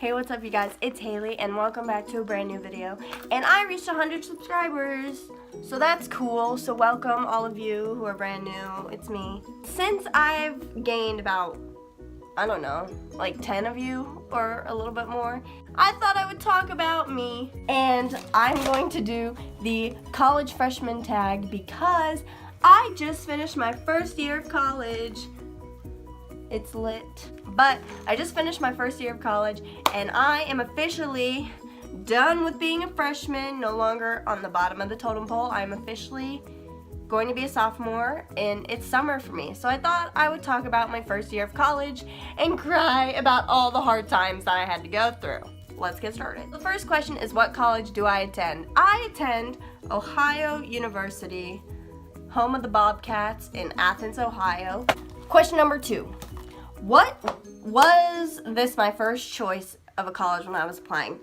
Hey, what's up you guys? It's Haley and welcome back to a brand new video. And I reached 100 subscribers, so that's cool. So welcome all of you who are brand new. It's me. Since I've gained about, I don't know, like 10 of you or a little bit more, I thought I would talk about me. And I'm going to do the college freshman tag because I just finished my first year of college. It's lit. But I just finished my first year of college and I am officially done with being a freshman, no longer on the bottom of the totem pole. I'm officially going to be a sophomore and it's summer for me. So I thought I would talk about my first year of college and cry about all the hard times that I had to go through. Let's get started. The first question is, what college do I attend? I attend Ohio University, home of the Bobcats in Athens, Ohio. Question number 2. Was this my first choice of a college when I was applying?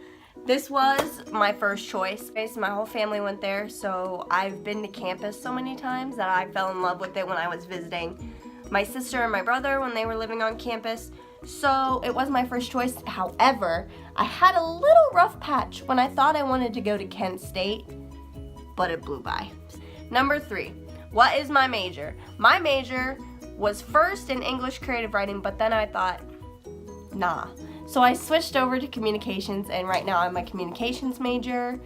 This was my first choice. My whole family went there, so I've been to campus so many times that I fell in love with it when I was visiting my sister and my brother when they were living on campus. So it was my first choice. However, I had a little rough patch when I thought I wanted to go to Kent State, but it blew by. Number 3, what is my major? My major was first in English creative writing, but then I thought, nah. So I switched over to communications, and right now I'm a communications major.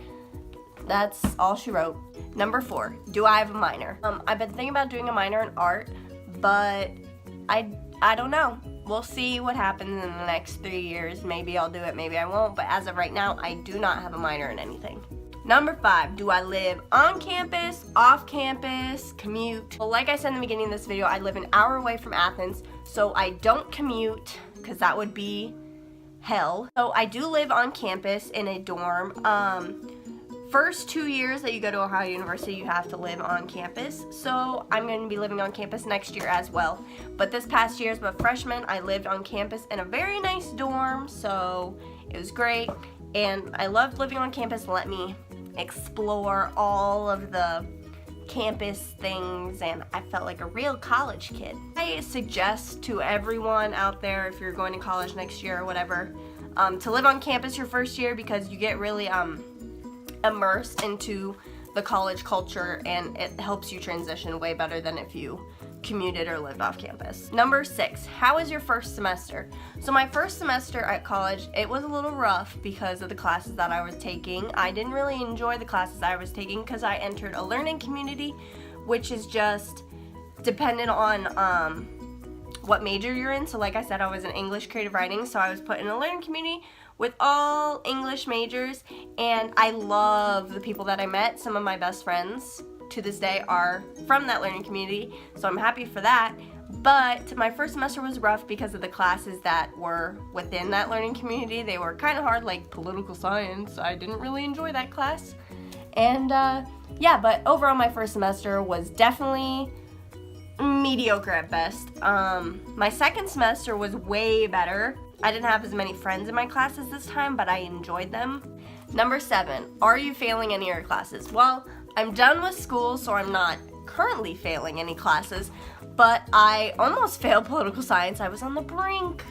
That's all she wrote. Number 4, do I have a minor? I've been thinking about doing a minor in art, but I don't know. We'll see what happens in the next 3 years. Maybe I'll do it, maybe I won't, but as of right now, I do not have a minor in anything. Number 5, do I live on campus, off campus, commute? Well, like I said in the beginning of this video, I live an hour away from Athens, so I don't commute because that would be hell. So I do live on campus in a dorm. First 2 years that you go to Ohio University, you have to live on campus. So I'm going to be living on campus next year as well. But this past year as a freshman, I lived on campus in a very nice dorm, so it was great. And I loved living on campus. Let me explore all of the campus things, and I felt like a real college kid. I suggest to everyone out there, if you're going to college next year or whatever, to live on campus your first year because you get really immersed into the college culture and it helps you transition way better than if you commuted or lived off campus. Number 6, how was your first semester? So my first semester at college, it was a little rough because of the classes that I was taking. I didn't really enjoy the classes I was taking because I entered a learning community, which is just dependent on what major you're in. So like I said, I was in English creative writing, so I was put in a learning community with all English majors, and I love the people that I met. Some of my best friends to this day are from that learning community, so I'm happy for that. But my first semester was rough because of the classes that were within that learning community. They were kind of hard, like political science. I didn't really enjoy that class. And yeah, but overall my first semester was definitely mediocre at best. My second semester was way better. I didn't have as many friends in my classes this time, but I enjoyed them. Number 7, are you failing any of your classes? Well, I'm done with school, so I'm not currently failing any classes, but I almost failed political science. I was on the brink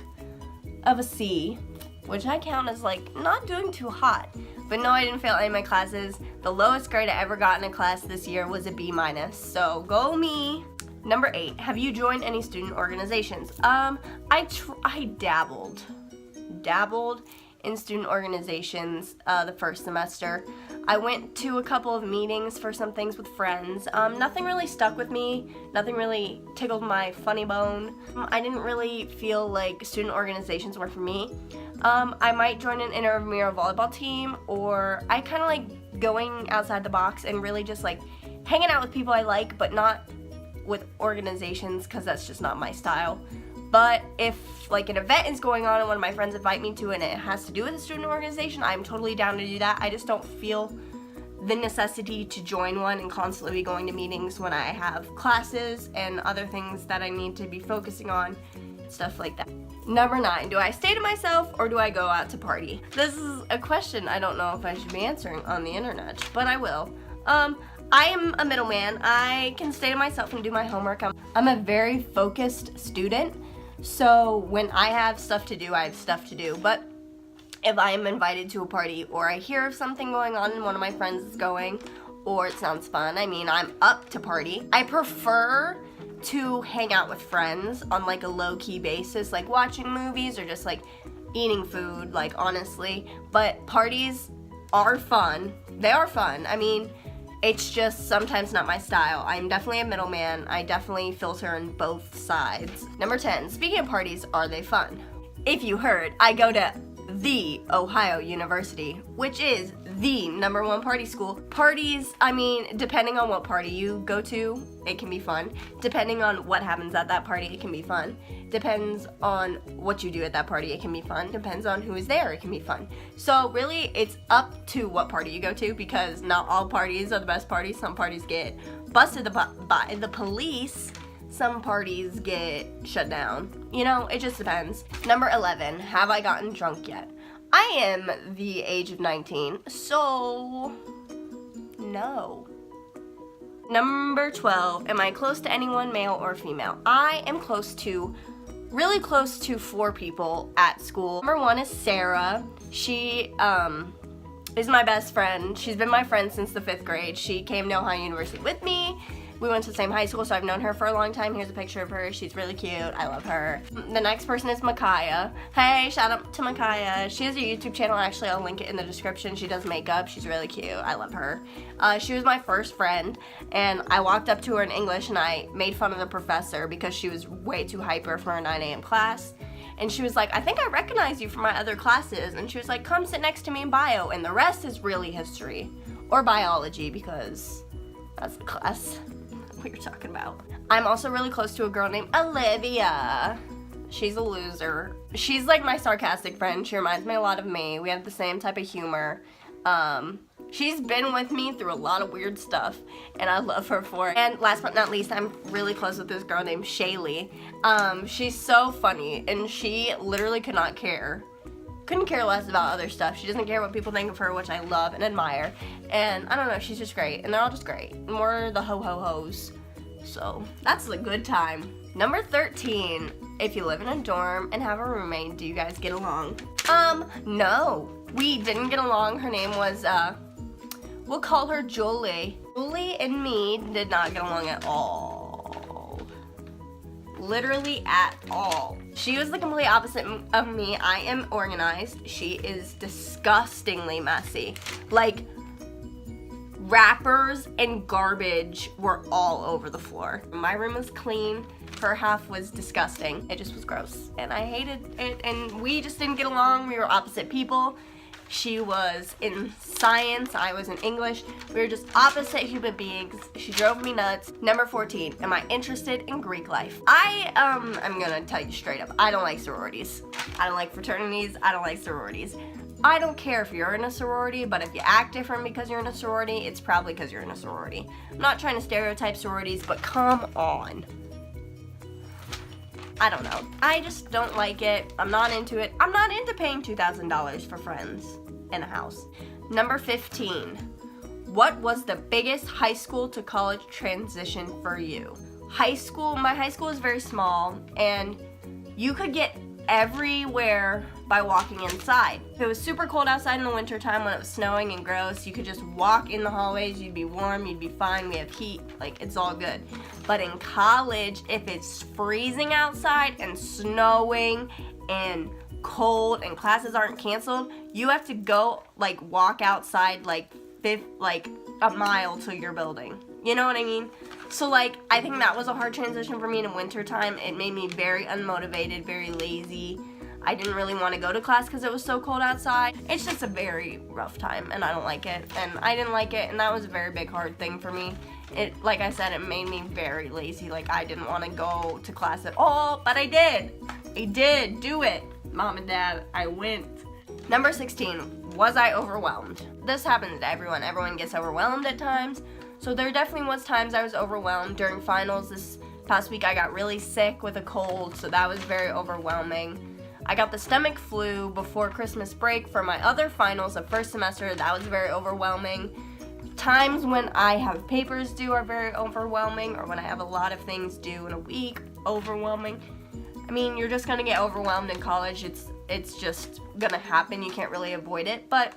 of a C, which I count as like not doing too hot. But no, I didn't fail any of my classes. The lowest grade I ever got in a class this year was a B-, so go me. Number 8, have you joined any student organizations? I dabbled in student organizations the first semester. I went to a couple of meetings for some things with friends. Nothing really stuck with me. Nothing really tickled my funny bone. I didn't really feel like student organizations were for me. I might join an intramural volleyball team, or I kind of like going outside the box and really just like hanging out with people I like, but not with organizations because that's just not my style. But if like an event is going on and one of my friends invite me to and it has to do with a student organization, I'm totally down to do that. I just don't feel the necessity to join one and constantly be going to meetings when I have classes and other things that I need to be focusing on, stuff like that. Number 9, do I stay to myself or do I go out to party? This is a question I don't know if I should be answering on the internet, but I will. I am a middleman. I can stay to myself and do my homework. I'm a very focused student, so when I have stuff to do, I have stuff to do. But if I am invited to a party or I hear of something going on and one of my friends is going, or it sounds fun, I mean, I'm up to party. I prefer to hang out with friends on like a low-key basis, like watching movies or just like eating food, like honestly. But parties are fun. They are fun. I mean, it's just sometimes not my style. I'm definitely a middleman. I definitely filter on both sides. Number 10, speaking of parties, are they fun? If you heard, I go to the Ohio University, which is the #1 party school. Parties, I mean, depending on what party you go to, it can be fun. Depending on what happens at that party, it can be fun. Depends on what you do at that party, it can be fun. Depends on who is there, it can be fun. So really, it's up to what party you go to, because not all parties are the best parties. Some parties get busted by the police. Some parties get shut down. You know, it just depends. Number 11, have I gotten drunk yet? I am the age of 19, so no. Number 12, am I close to anyone, male or female? I am really close to 4 people at school. Number 1 is Sarah. She is my best friend. She's been my friend since the 5th grade. She came to Ohio University with me. We went to the same high school, so I've known her for a long time. Here's a picture of her. She's really cute. I love her. The next person is Micaiah. Hey, shout out to Micaiah. She has a YouTube channel. Actually, I'll link it in the description. She does makeup. She's really cute. I love her. She was my first friend, and I walked up to her in English, and I made fun of the professor because she was way too hyper for a 9 a.m. class. And she was like, I think I recognize you from my other classes. And she was like, come sit next to me in bio. And the rest is really history or biology, because that's the class we were talking about. I'm also really close to a girl named Olivia. She's a loser. She's like my sarcastic friend. She reminds me a lot of me. We have the same type of humor. She's been with me through a lot of weird stuff, and I love her for it. And last but not least, I'm really close with this girl named Shaylee. She's so funny, and she literally couldn't care less about other stuff. She doesn't care what people think of her, which I love and admire. And I don't know, she's just great. And they're all just great. And we're the ho-ho-hos. So that's a good time. Number 13, if you live in a dorm and have a roommate, do you guys get along? No. We didn't get along. Her name was, we'll call her Julie. Julie and me did not get along at all. Literally at all. She was the complete opposite of me. I am organized. She is disgustingly messy. Like, wrappers and garbage were all over the floor. My room was clean. Her half was disgusting. It just was gross. And I hated it. And we just didn't get along. We were opposite people. She was in science, I was in English. We were just opposite human beings. She drove me nuts. Number 14, am I interested in Greek life? I'm gonna tell you straight up, I don't like sororities. I don't like fraternities, I don't like sororities. I don't care if you're in a sorority, but if you act different because you're in a sorority, it's probably because you're in a sorority. I'm not trying to stereotype sororities, but come on. I don't know. I just don't like it. I'm not into it. I'm not into paying $2,000 for friends in a house. Number 15. What was the biggest high school to college transition for you? My high school is very small, and you could get everywhere by walking inside. If it was super cold outside in the winter time when it was snowing and gross, you could just walk in the hallways, you'd be warm, you'd be fine, we have heat, like it's all good. But in college, if it's freezing outside and snowing and cold and classes aren't canceled, you have to go like walk outside like a mile to your building. You know what I mean? So like, I think that was a hard transition for me in winter time. It made me very unmotivated, very lazy. I didn't really want to go to class because it was so cold outside. It's just a very rough time, and I don't like it, and I didn't like it, and that was a very big hard thing for me. It, like I said, it made me very lazy. Like, I didn't want to go to class at all, but I did. I did do it. Mom and Dad, I went. Number 16, was I overwhelmed? This happens to everyone. Everyone gets overwhelmed at times. So there definitely was times I was overwhelmed. During finals this past week, I got really sick with a cold, so that was very overwhelming. I got the stomach flu before Christmas break for my other finals of first semester. That was very overwhelming. Times when I have papers due are very overwhelming, or when I have a lot of things due in a week, overwhelming. I mean, you're just gonna get overwhelmed in college. it's just gonna happen. You can't really avoid it. But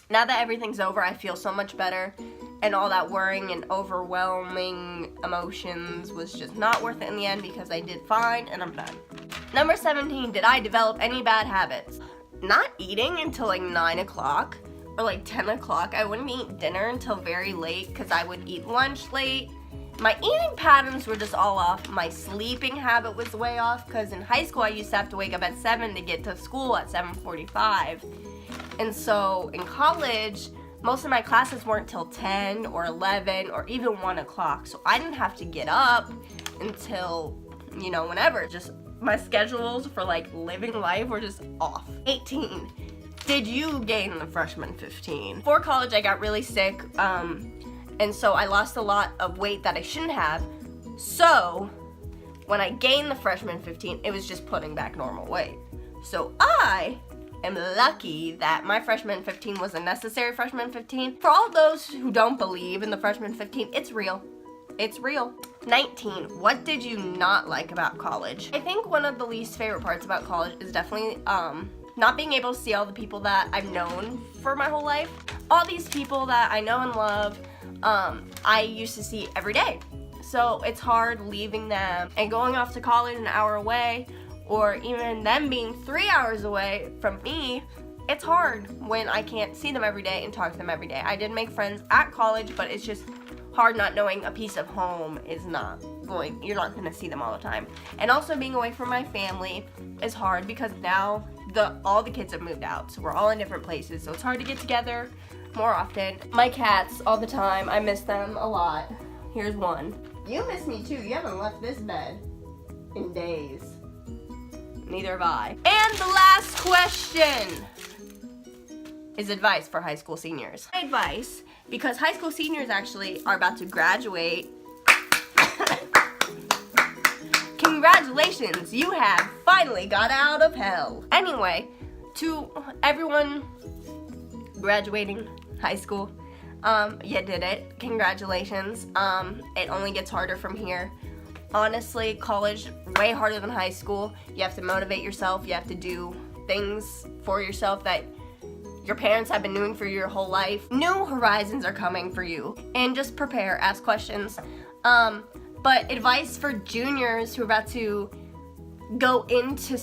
now that everything's over, I feel so much better, and all that worrying and overwhelming emotions was just not worth it in the end because I did fine and I'm done. Number 17, did I develop any bad habits? Not eating until like 9 o'clock or like 10 o'clock. I wouldn't eat dinner until very late because I would eat lunch late. My eating patterns were just all off. My sleeping habit was way off because in high school I used to have to wake up at 7 to get to school at 7:45. And so in college, most of my classes weren't till 10 or 11 or even 1 o'clock. So I didn't have to get up until, you know, whenever. Just my schedules for like living life were just off. 18, did you gain the freshman 15? Before college, I got really sick, and so I lost a lot of weight that I shouldn't have. So when I gained the freshman 15, it was just putting back normal weight. So I am lucky that my freshman 15 was a necessary freshman 15. For all those who don't believe in the freshman 15, it's real. It's real. 19, what did you not like about college? I think one of the least favorite parts about college is definitely not being able to see all the people that I've known for my whole life. All these people that I know and love, I used to see every day. So it's hard leaving them and going off to college an hour away, or even them being 3 hours away from me. It's hard when I can't see them every day and talk to them every day. I did make friends at college, but it's just hard not knowing a piece of home is you're not gonna see them all the time. And also being away from my family is hard because now all the kids have moved out, so we're all in different places, so it's hard to get together more often. My cats, all the time, I miss them a lot. Here's one. You miss me too. You haven't left this bed in days. Neither have I. And the last question is advice for high school seniors. My advice, because high school seniors actually are about to graduate. Congratulations, you have finally got out of hell. Anyway, to everyone graduating high school, you did it. Congratulations. It only gets harder from here. Honestly, college, way harder than high school. You have to motivate yourself. You have to do things for yourself that your parents have been doing for your whole life. New horizons are coming for you. And just prepare, ask questions. But advice for juniors who are about to go into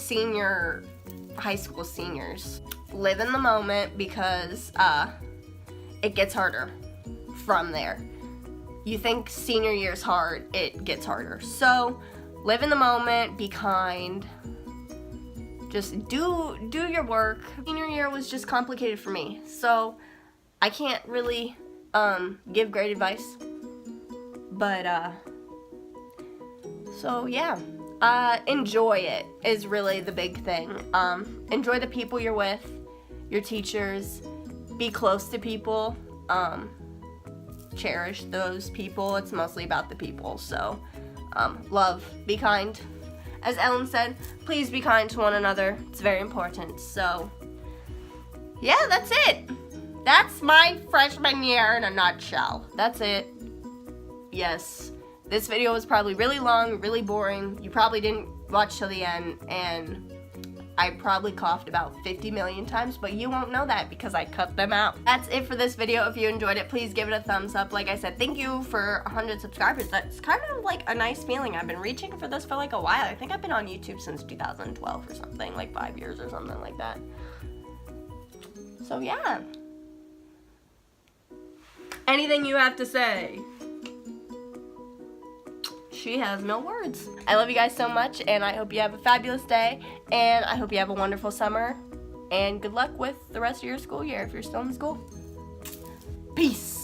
high school seniors. Live in the moment because it gets harder from there. You think senior year's hard, it gets harder. So live in the moment, be kind, just do your work. Senior year was just complicated for me, so I can't really give great advice. But so yeah, enjoy it is really the big thing. Enjoy the people you're with, your teachers, be close to people, cherish those people. It's mostly about the people. So love, be kind. As Ellen said, please be kind to one another. It's very important. So yeah, that's it. That's my freshman year in a nutshell. That's it. Yes, this video was probably really long, really boring. You probably didn't watch till the end, and I probably coughed about 50 million times, but you won't know that because I cut them out. That's it for this video. If you enjoyed it, please give it a thumbs up. Like I said, thank you for 100 subscribers. That's kind of like a nice feeling. I've been reaching for this for like a while. I think I've been on YouTube since 2012 or something, like 5 years or something like that. So yeah. Anything you have to say? She has no words. I love you guys so much, and I hope you have a fabulous day, and I hope you have a wonderful summer, and good luck with the rest of your school year if you're still in school. Peace.